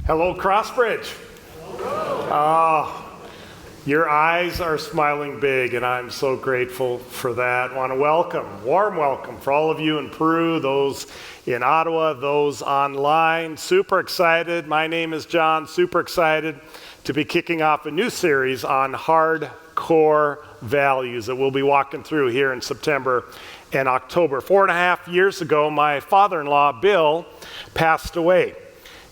Hello, Crossbridge. Your eyes are smiling big, and I'm so grateful for that. I want to warm welcome for all of you in Peru, those in Ottawa, those online. Super excited. My name is Jon. Super excited to be kicking off a new series on hardcore values that we'll be walking through here in September and October. 4.5 years ago, my father-in-law, Bill, passed away.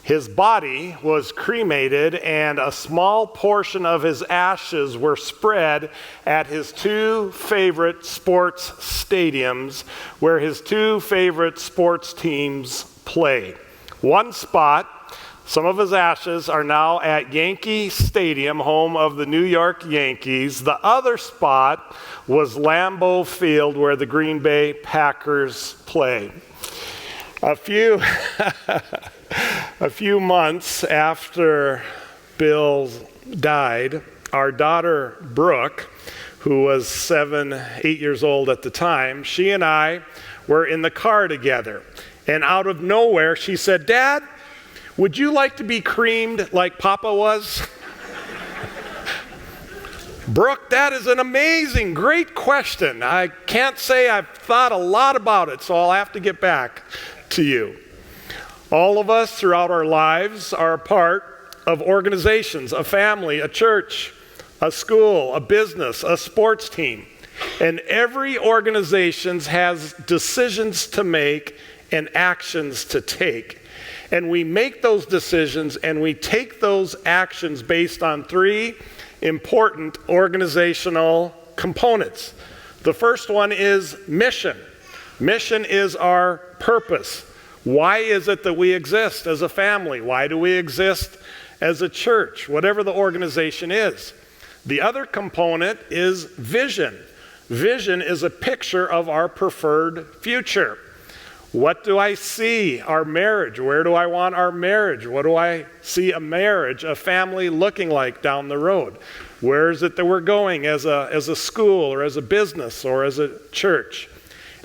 His body was cremated, and a small portion of his ashes were spread at his two favorite sports stadiums where his two favorite sports teams play. One spot, some of his ashes are now at Yankee Stadium, home of the New York Yankees. The other spot was Lambeau Field, where the Green Bay Packers play. A few months after Bill died, our daughter Brooke, who was 8 years old at the time, she and I were in the car together. And out of nowhere, she said, "Dad, would you like to be creamed like Papa was?" Brooke, that is an amazing, great question. I can't say I've thought a lot about it, so I'll have to get back to you. All of us throughout our lives are a part of organizations, a family, a church, a school, a business, a sports team. And every organization has decisions to make and actions to take. And we make those decisions and we take those actions based on three important organizational components. The first one is mission. Mission is our purpose. Why is it that we exist as a family? Why do we exist as a church? Whatever the organization is. The other component is vision. Vision is a picture of our preferred future. What do I see our marriage? Where do I want our marriage? What do I see a marriage, a family looking like down the road? Where is it that we're going as a school or as a business or as a church?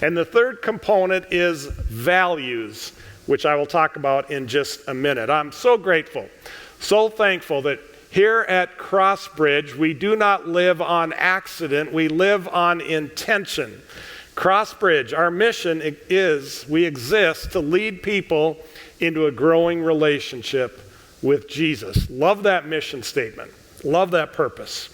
And the third component is values, which I will talk about in just a minute. I'm so grateful, so thankful that here at Crossbridge, we do not live on accident, we live on intention. Crossbridge, our mission is we exist to lead people into a growing relationship with Jesus. Love that mission statement. Love that purpose.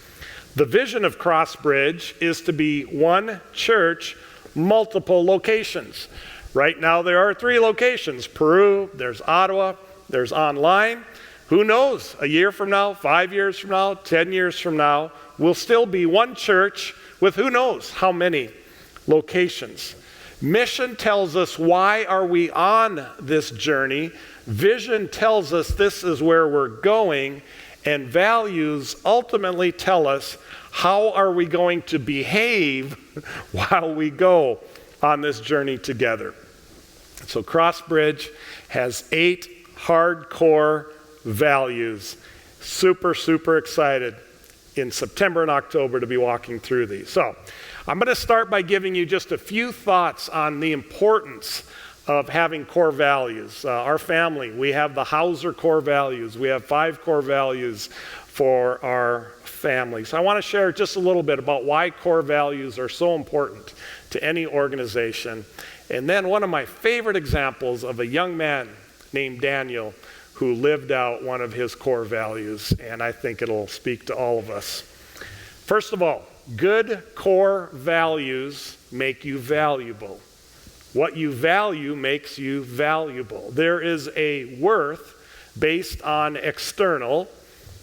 The vision of Crossbridge is to be one church, multiple locations. Right now there are 3 locations. Peru, there's Ottawa, there's online. Who knows, a year from now, 5 years from now, 10 years from now, we'll still be one church with who knows how many locations. Mission tells us why are we on this journey. Vision tells us this is where we're going. And values ultimately tell us how are we going to behave while we go on this journey together. So Crossbridge has 8 hardcore values. Super, super excited in September and October to be walking through these. So I'm going to start by giving you just a few thoughts on the importance of having core values. Our family, we have the Hauser core values. We have 5 core values for our family. So I want to share just a little bit about why core values are so important to any organization. And then one of my favorite examples of a young man named Daniel who lived out one of his core values, and I think it'll speak to all of us. First of all, good core values make you valuable. What you value makes you valuable. There is a worth based on external,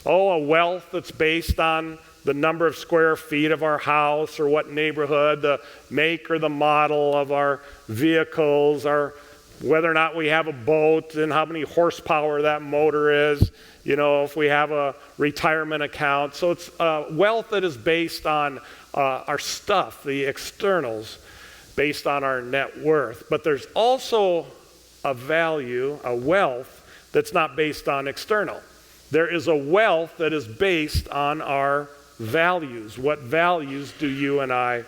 a wealth that's based on the number of square feet of our house or what neighborhood, the make or the model of our vehicles, or whether or not we have a boat and how many horsepower that motor is, if we have a retirement account. So it's wealth that is based on our stuff, the externals, based on our net worth. But there's also a value, a wealth, that's not based on external. There is a wealth that is based on our values. What values do you and I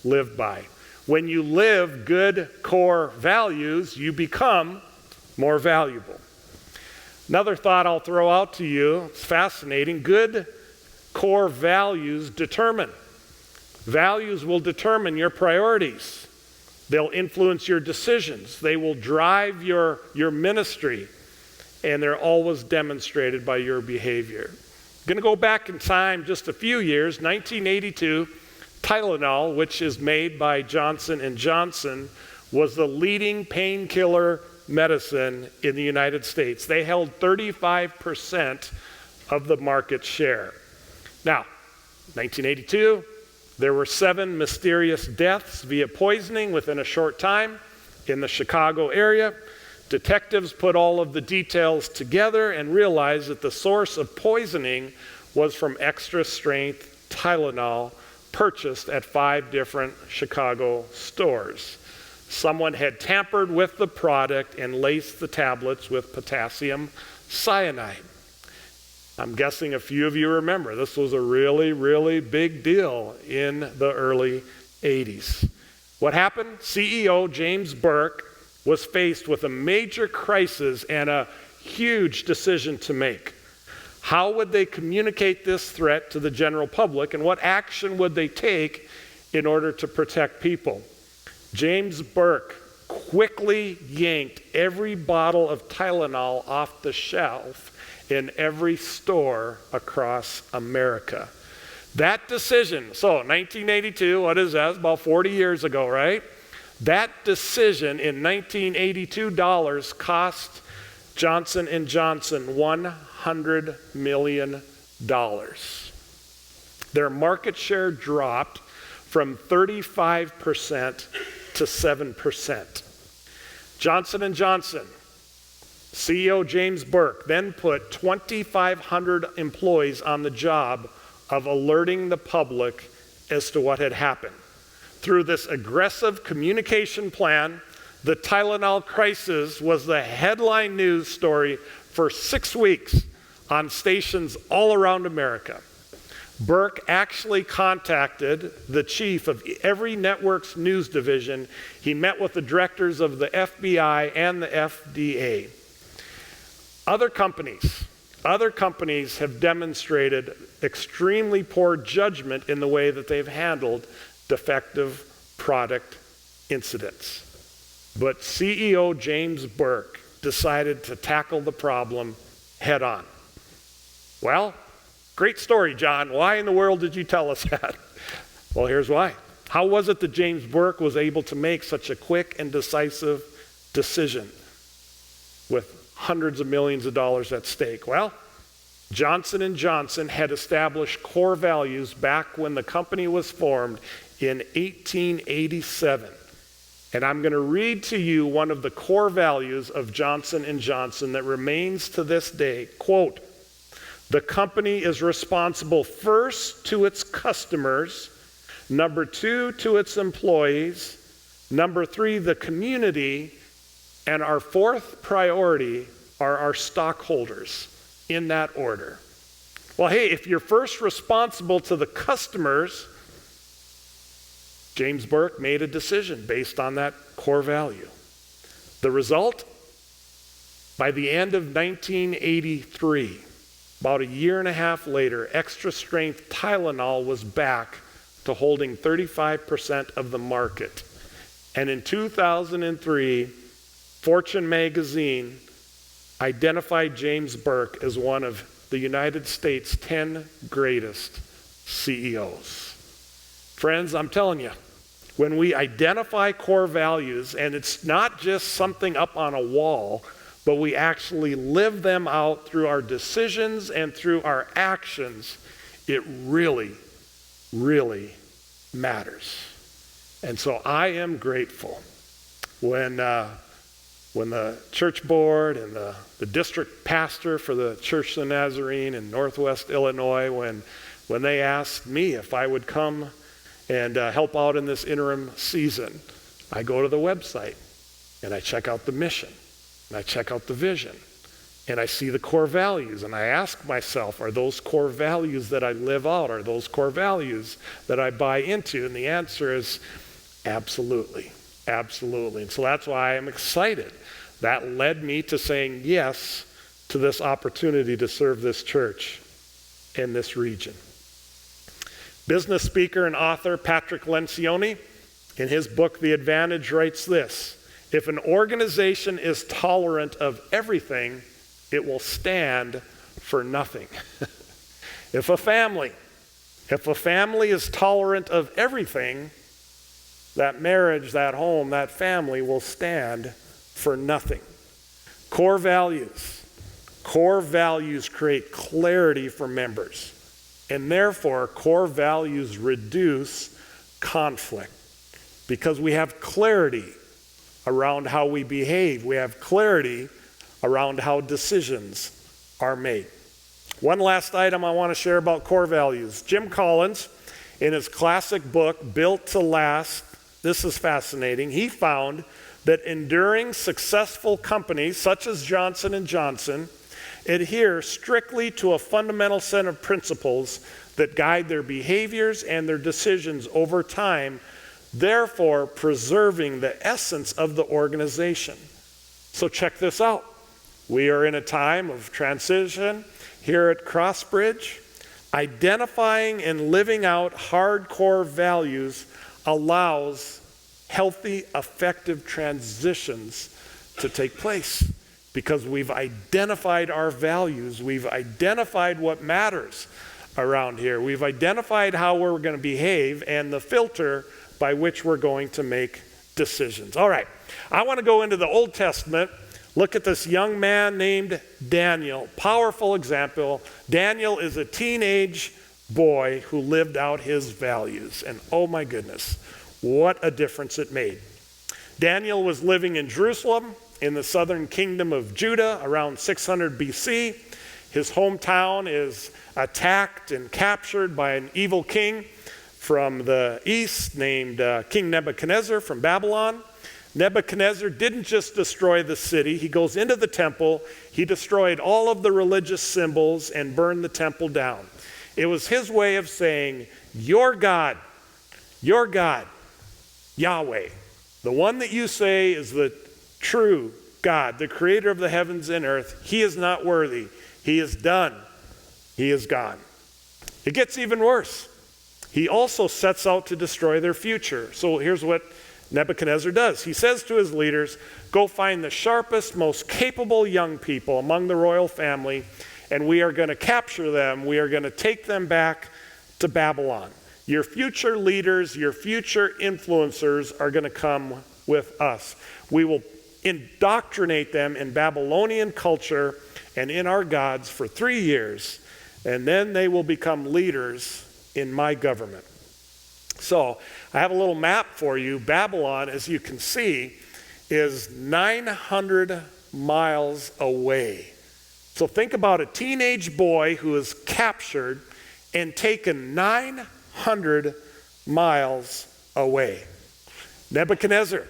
live by? When you live good core values, you become more valuable. Another thought I'll throw out to you, it's fascinating. Good core values determine. Values will determine your priorities. They'll influence your decisions. They will drive your ministry. And they're always demonstrated by your behavior. I'm going to go back in time just a few years. 1982, Tylenol, which is made by Johnson & Johnson, was the leading painkiller medicine in the United States. They held 35% of the market share. Now, 1982, there were 7 mysterious deaths via poisoning within a short time in the Chicago area. Detectives put all of the details together and realized that the source of poisoning was from extra strength Tylenol purchased at 5 different Chicago stores. Someone had tampered with the product and laced the tablets with potassium cyanide. I'm guessing a few of you remember this was a really, really big deal in the early 80s. What happened? CEO James Burke was faced with a major crisis and a huge decision to make. How would they communicate this threat to the general public, and what action would they take in order to protect people? James Burke quickly yanked every bottle of Tylenol off the shelf in every store across America. That decision, so 1982, what is that? About 40 years ago, right? That decision in 1982 dollars cost Johnson & Johnson $100 million. Their market share dropped from 35% to 7%. Johnson & Johnson, CEO James Burke, then put 2,500 employees on the job of alerting the public as to what had happened. Through this aggressive communication plan, the Tylenol Crisis was the headline news story for 6 weeks on stations all around America. Burke actually contacted the chief of every network's news division. He met with the directors of the FBI and the FDA. Other companies have demonstrated extremely poor judgment in the way that they've handled defective product incidents. But CEO James Burke decided to tackle the problem head on. Well, great story, John. Why in the world did you tell us that? Well, here's why. How was it that James Burke was able to make such a quick and decisive decision with hundreds of millions of dollars at stake? Well, Johnson & Johnson had established core values back when the company was formed in 1887. And I'm going to read to you one of the core values of Johnson & Johnson that remains to this day. Quote, "The company is responsible first to its customers, number 2 to its employees, number 3 the community, and our 4th priority are our stockholders," in that order. Well, hey, if you're first responsible to the customers, James Burke made a decision based on that core value. The result? By the end of 1983, about a year and a half later, extra strength Tylenol was back to holding 35% of the market. And in 2003, Fortune magazine identified James Burke as one of the United States' 10 greatest CEOs. Friends, I'm telling you, when we identify core values, and it's not just something up on a wall, but we actually live them out through our decisions and through our actions, it really, really matters. And so I am grateful when the church board and the district pastor for the Church of the Nazarene in Northwest Illinois, when they asked me if I would come and help out in this interim season, I go to the website and I check out the mission and I check out the vision and I see the core values and I ask myself, are those core values that I live out? Are those core values that I buy into? And the answer is absolutely, absolutely. And so that's why I'm excited. That led me to saying yes to this opportunity to serve this church in this region. Business speaker and author Patrick Lencioni, in his book, The Advantage, writes this: if an organization is tolerant of everything, it will stand for nothing. If a family is tolerant of everything, that marriage, that home, that family will stand for nothing. Core values create clarity for members, and therefore core values reduce conflict because we have clarity around how we behave. We have clarity around how decisions are made. One last item I want to share about core values. Jim Collins, in his classic book, Built to Last, this is fascinating. He found that enduring successful companies such as Johnson & Johnson adhere strictly to a fundamental set of principles that guide their behaviors and their decisions over time, therefore preserving the essence of the organization. So check this out. We are in a time of transition here at Crossbridge. Identifying and living out hardcore values allows healthy, effective transitions to take place because we've identified our values. We've identified what matters around here. We've identified how we're going to behave and the filter by which we're going to make decisions. All right, I want to go into the Old Testament. Look at this young man named Daniel. Powerful example. Daniel is a teenage boy who lived out his values. And oh my goodness, what a difference it made. Daniel was living in Jerusalem in the southern kingdom of Judah around 600 BC. His hometown is attacked and captured by an evil king from the east named King Nebuchadnezzar from Babylon. Nebuchadnezzar didn't just destroy the city. He goes into the temple. He destroyed all of the religious symbols and burned the temple down. It was his way of saying, your God, Yahweh, the one that you say is the true God, the creator of the heavens and earth, he is not worthy. He is done. He is gone. It gets even worse. He also sets out to destroy their future. So here's what Nebuchadnezzar does. He says to his leaders, go find the sharpest, most capable young people among the royal family, and we are going to capture them. We are going to take them back to Babylon. Your future leaders, your future influencers are going to come with us. We will indoctrinate them in Babylonian culture and in our gods for 3 years, and then they will become leaders in my government. So I have a little map for you. Babylon, as you can see, is 900 miles away. So think about a teenage boy who is captured and taken 900 miles away. Nebuchadnezzar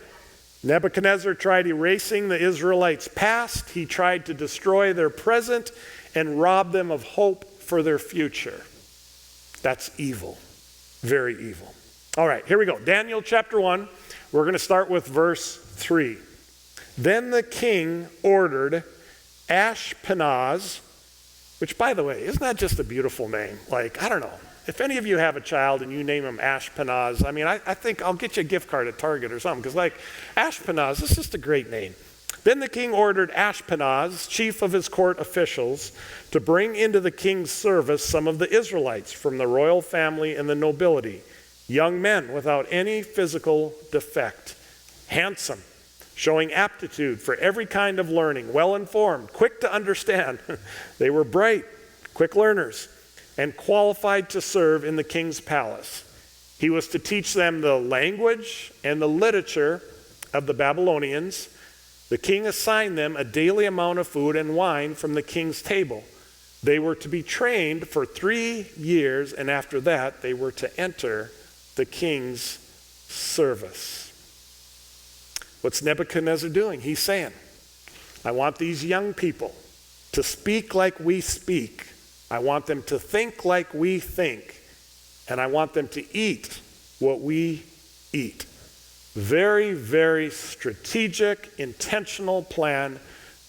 tried erasing the Israelites' past. He tried to destroy their present and rob them of hope for their future. That's evil, very evil. All right, here we go. Daniel chapter 1, we're going to start with verse 3. Then the king ordered Ashpenaz, which, by the way, isn't that just a beautiful name? Like, I don't know. If any of you have a child and you name him Ashpenaz, I mean, I think I'll get you a gift card at Target or something, because, like, Ashpenaz is just a great name. Then the king ordered Ashpenaz, chief of his court officials, to bring into the king's service some of the Israelites from the royal family and the nobility, young men without any physical defect, handsome, showing aptitude for every kind of learning, well-informed, quick to understand. They were bright, quick learners, and qualified to serve in the king's palace. He was to teach them the language and the literature of the Babylonians. The king assigned them a daily amount of food and wine from the king's table. They were to be trained for 3 years, and after that, they were to enter the king's service. What's Nebuchadnezzar doing? He's saying, I want these young people to speak like we speak. I want them to think like we think. And I want them to eat what we eat. Very, very strategic, intentional plan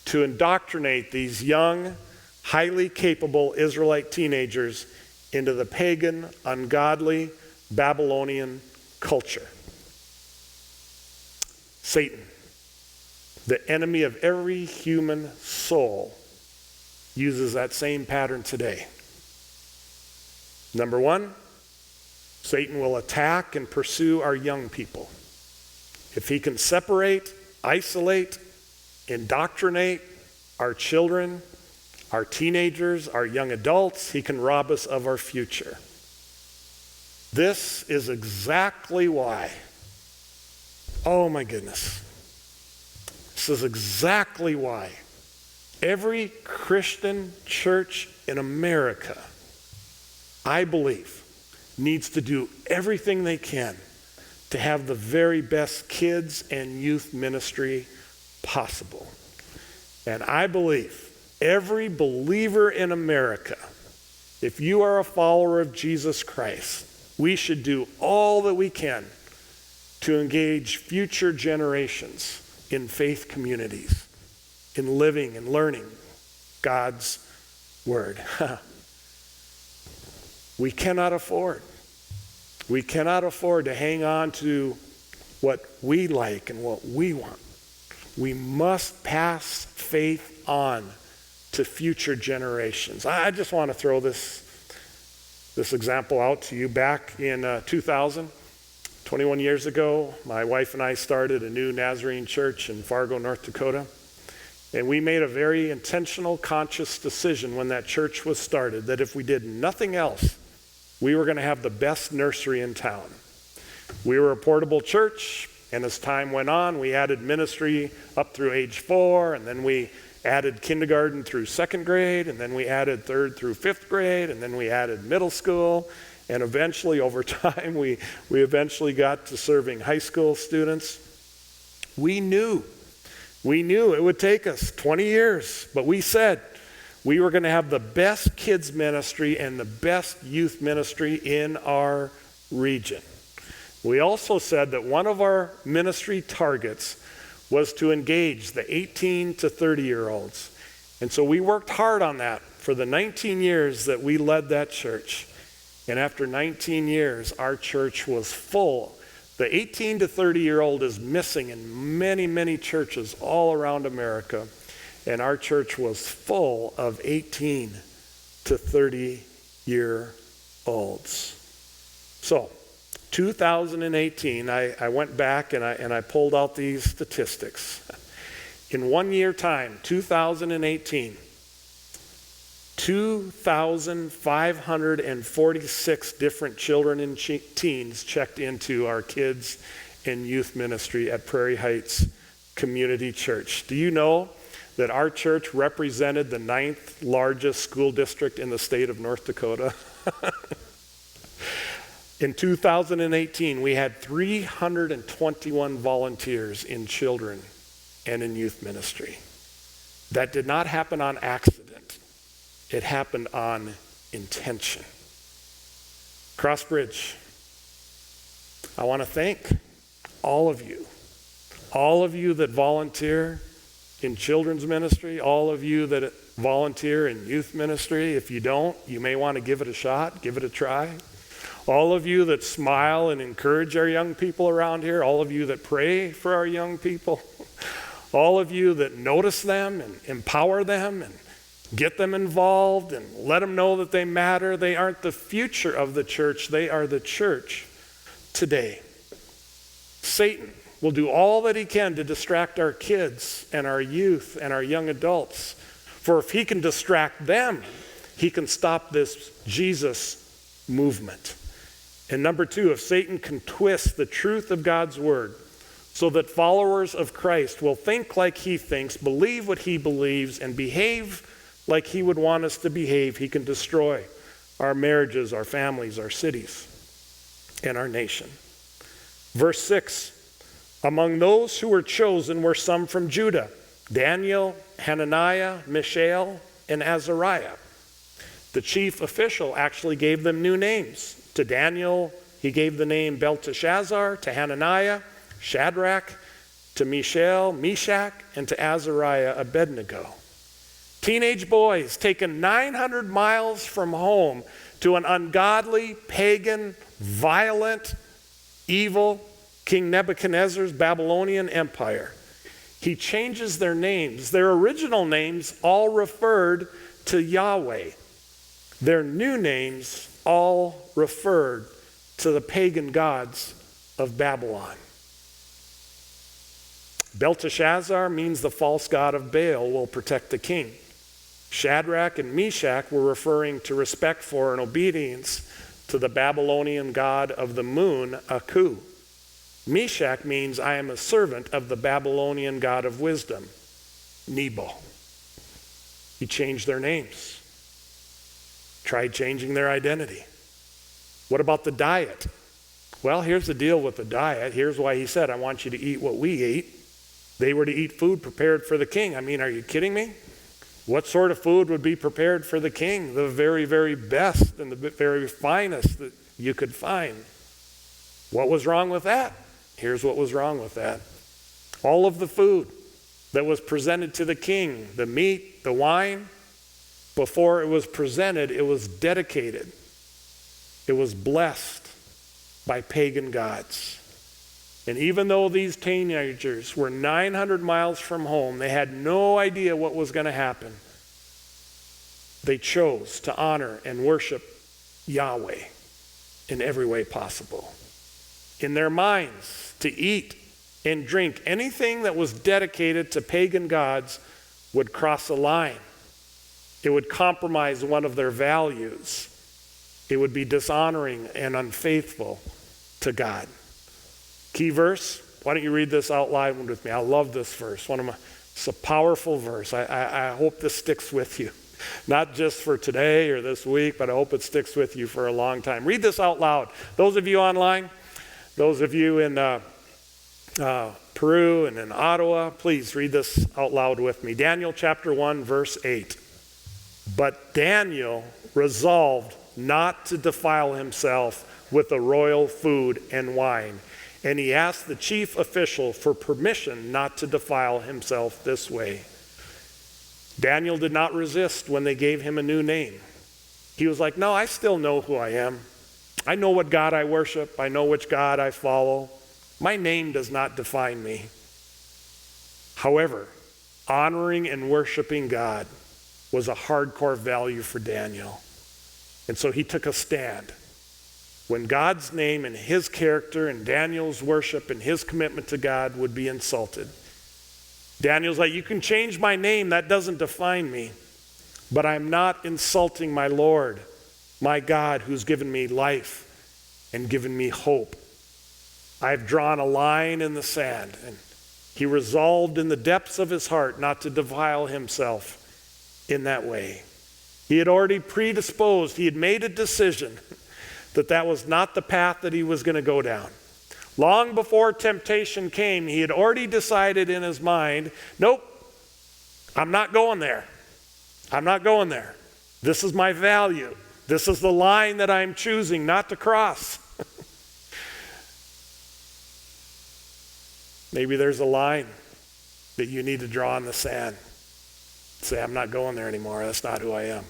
to indoctrinate these young, highly capable Israelite teenagers into the pagan, ungodly, Babylonian culture. Satan, the enemy of every human soul, uses that same pattern today. Number one, Satan will attack and pursue our young people. If he can separate, isolate, indoctrinate our children, our teenagers, our young adults, he can rob us of our future. This is exactly why, oh my goodness, this is exactly why every Christian church in America, I believe, needs to do everything they can to have the very best kids and youth ministry possible. And I believe every believer in America, if you are a follower of Jesus Christ, we should do all that we can to engage future generations in faith communities, in living and learning God's word. We cannot afford to hang on to what we like and what we want. We must pass faith on to future generations. I just want to throw this example out to you. Back in 2000, 21 years ago, my wife and I started a new Nazarene church in Fargo, North Dakota. And we made a very intentional, conscious decision when that church was started that if we did nothing else, we were going to have the best nursery in town. We were a portable church, and as time went on, we added ministry up through age 4, and then we added kindergarten through 2nd grade, and then we added 3rd through 5th grade, and then we added middle school, and eventually, over time, we eventually got to serving high school students. We knew it would take us 20 years, but we said we were going to have the best kids ministry and the best youth ministry in our region. We also said that one of our ministry targets was to engage the 18 to 30-year-olds. And so we worked hard on that for the 19 years that we led that church. And after 19 years, our church was full. The 18 to 30-year-old is missing in many, many churches all around America. And our church was full of 18 to 30-year-olds. So, 2018, I went back and I pulled out these statistics. In 1 year time, 2018, 2,546 different children and teens checked into our kids and youth ministry at Prairie Heights Community Church. Do you know that our church represented the 9th largest school district in the state of North Dakota? In 2018, we had 321 volunteers in children and in youth ministry. That did not happen on accident. It happened on intention. Crossbridge, I want to thank all of you that volunteer in children's ministry, all of you that volunteer in youth ministry. If you don't, you may want to give it a shot, give it a try. All of you that smile and encourage our young people around here, all of you that pray for our young people, all of you that notice them and empower them and get them involved and let them know that they matter. They aren't the future of the church, they are the church today. Satan will do all that he can to distract our kids and our youth and our young adults. For if he can distract them, he can stop this Jesus movement. And number 2, if Satan can twist the truth of God's word so that followers of Christ will think like he thinks, believe what he believes, and behave like he would want us to behave, he can destroy our marriages, our families, our cities, and our nation. Verse 6, among those who were chosen were some from Judah, Daniel, Hananiah, Mishael, and Azariah. The chief official actually gave them new names. To Daniel, he gave the name Belteshazzar. To Hananiah, Shadrach. to Mishael, Meshach, and to Azariah, Abednego. Teenage boys taken 900 miles from home to an ungodly, pagan, violent, evil King Nebuchadnezzar's Babylonian empire. He changes their names. Their original names all referred to Yahweh. Their new names all referred to the pagan gods of Babylon. Belteshazzar means the false god of Baal will protect the king. Shadrach and Meshach were referring to respect for and obedience to the Babylonian god of the moon, Aku. Meshach means I am a servant of the Babylonian god of wisdom, Nebo. He changed their names. Tried changing their identity. What about the diet? Well, here's the deal with the diet. Here's why he said, I want you to eat what we eat. They were to eat food prepared for the king. I mean, are you kidding me? What sort of food would be prepared for the king? The very, very best and the very finest that you could find. What was wrong with that? Here's what was wrong with that. All of the food that was presented to the king, the meat, the wine, before it was presented, it was dedicated. It was blessed by pagan gods. And even though these teenagers were 900 miles from home, they had no idea what was going to happen. They chose to honor and worship Yahweh in every way possible. In their minds, to eat and drink anything that was dedicated to pagan gods would cross a line. It would compromise one of their values. It would be dishonoring and unfaithful to God. Key verse, why don't you read this out loud with me? I love this verse. It's a powerful verse. I hope this sticks with you. Not just for today or this week, but I hope it sticks with you for a long time. Read this out loud. Those of you online, those of you in Peru and in Ottawa, please read this out loud with me. Daniel chapter 1, verse 8. But Daniel resolved not to defile himself with the royal food and wine. And he asked the chief official for permission not to defile himself this way. Daniel did not resist when they gave him a new name. He was like, no, I still know who I am. I know what God I worship. I know which God I follow. My name does not define me. However, honoring and worshiping God was a hardcore value for Daniel. And so he took a stand. When God's name and his character and Daniel's worship and his commitment to God would be insulted. Daniel's like, you can change my name, that doesn't define me. But I'm not insulting my Lord, my God, who's given me life and given me hope. I've drawn a line in the sand. And he resolved in the depths of his heart not to defile himself in that way. He had already predisposed, he had made a decision that was not the path that he was going to go down. Long before temptation came, he had already decided in his mind, nope, I'm not going there. I'm not going there. This is my value. This is the line that I'm choosing not to cross. Maybe there's a line that you need to draw in the sand. Say, I'm not going there anymore. That's not who I am.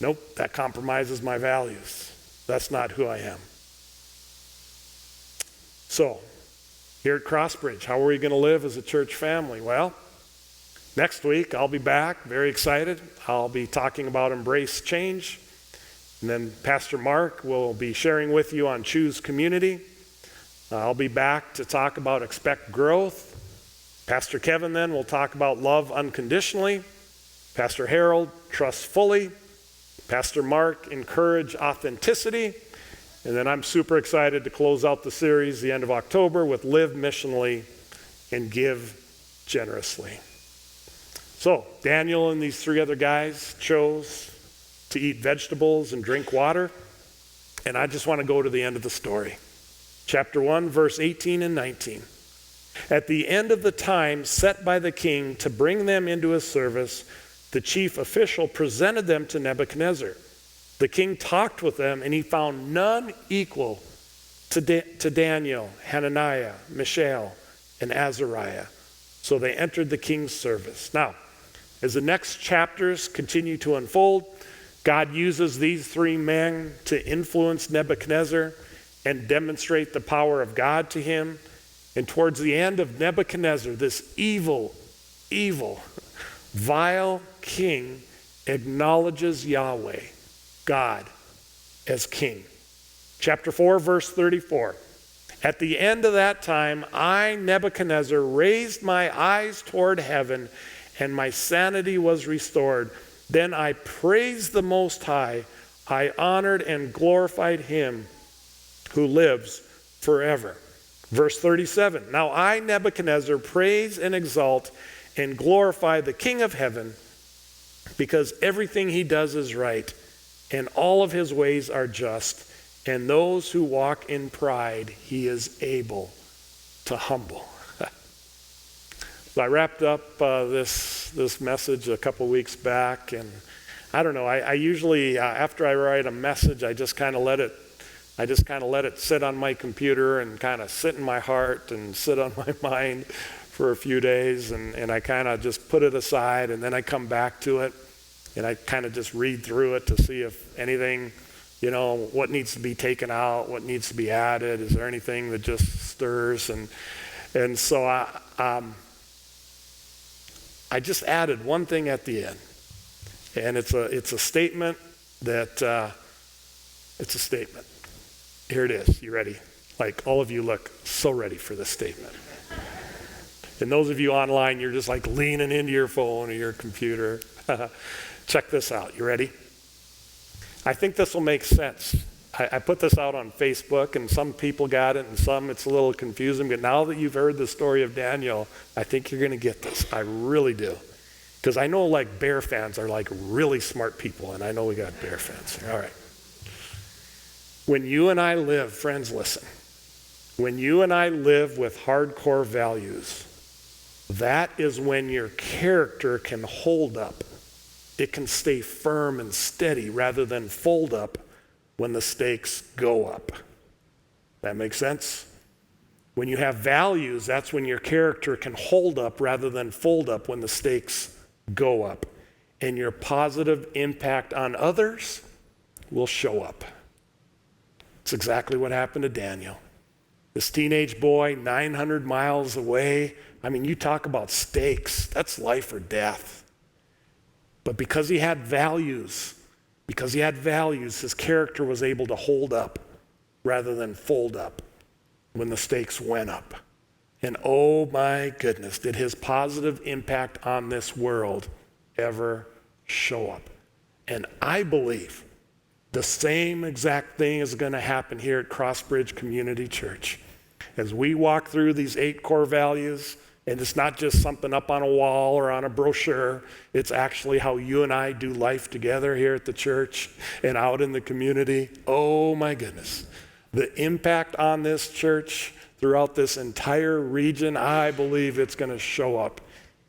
Nope, that compromises my values. That's not who I am. So, here at Crossbridge, how are we going to live as a church family? Well, next week I'll be back, very excited. I'll be talking about embrace change. And then Pastor Mark will be sharing with you on choose community. I'll be back to talk about expect growth. Pastor Kevin then will talk about love unconditionally. Pastor Harold, trust fully. Pastor Mark, encourage authenticity. And then I'm super excited to close out the series the end of October with live missionally and give generously. So Daniel and these three other guys chose to eat vegetables and drink water. And I just want to go to the end of the story. Chapter 1, verse 18 and 19. At the end of the time set by the king to bring them into his service, the chief official presented them to Nebuchadnezzar. The king talked with them, and he found none equal to Daniel, Hananiah, Mishael, and Azariah. So they entered the king's service. Now, as the next chapters continue to unfold, God uses these three men to influence Nebuchadnezzar and demonstrate the power of God to him. And towards the end of Nebuchadnezzar, this evil, vile king acknowledges Yahweh, God, as king. Chapter 4, verse 34. At the end of that time, I, Nebuchadnezzar, raised my eyes toward heaven, and my sanity was restored. Then I praised the Most High. I honored and glorified him who lives forever. Verse 37. Now I, Nebuchadnezzar, praise and exalt and glorify the King of heaven, because everything he does is right, and all of his ways are just, and those who walk in pride he is able to humble. So I wrapped up this message a couple weeks back, and I don't know, I usually, after I write a message, I just kind of let it sit on my computer and kind of sit in my heart and sit on my mind for a few days, and I kind of just put it aside, and then I come back to it, and I kind of just read through it to see if anything, what needs to be taken out, what needs to be added, is there anything that just stirs, and so I just added one thing at the end, and it's a statement that, it's a statement. Here it is. You ready? Like, all of you look so ready for this statement. And those of you online, you're just like leaning into your phone or your computer. Check this out. You ready? I think this will make sense. I put this out on Facebook, and some people got it, and some it's a little confusing. But now that you've heard the story of Daniel, I think you're going to get this. I really do. Because I know like bear fans are like really smart people, and I know we got bear fans here. All right. When you and I live, friends, listen. When you and I live with hardcore values, that is when your character can hold up. It can stay firm and steady rather than fold up when the stakes go up. That makes sense? When you have values, that's when your character can hold up rather than fold up when the stakes go up. And your positive impact on others will show up. It's exactly what happened to Daniel. This teenage boy, 900 miles away. I mean, you talk about stakes. That's life or death. But because he had values, his character was able to hold up rather than fold up when the stakes went up. And oh my goodness, did his positive impact on this world ever show up. And I believe the same exact thing is going to happen here at Crossbridge Community Church. As we walk through these 8 core values, and it's not just something up on a wall or on a brochure, it's actually how you and I do life together here at the church and out in the community. Oh my goodness. The impact on this church throughout this entire region, I believe it's going to show up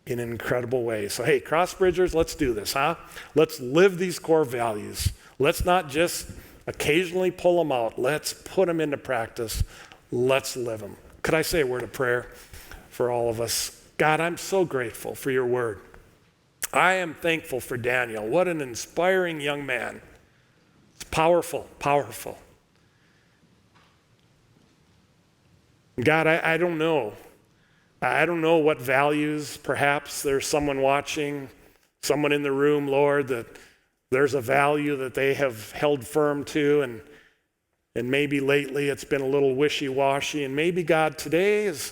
in an incredible way. So hey, Crossbridgers, let's do this, huh? Let's live these core values. Let's not just occasionally pull them out. Let's put them into practice. Let's live them. Could I say a word of prayer for all of us? God, I'm so grateful for your word. I am thankful for Daniel. What an inspiring young man. It's powerful. God, I don't know. I don't know what values. Perhaps there's someone watching, someone in the room, Lord, that there's a value that they have held firm to, and maybe lately it's been a little wishy-washy, and maybe God, today it's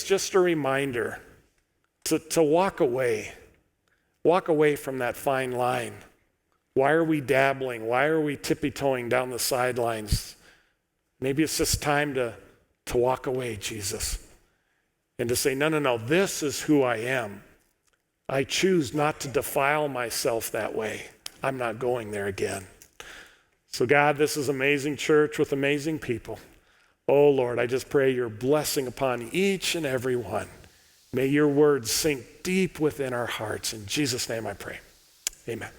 just a reminder to walk away from that fine line. Why are we dabbling? Why are we tippy-toeing down the sidelines? Maybe it's just time to walk away, Jesus, and to say, no, this is who I am. I choose not to defile myself that way. I'm not going there again. So God, this is amazing church with amazing people. Oh Lord, I just pray your blessing upon each and every one. May your words sink deep within our hearts. In Jesus' name I pray. Amen.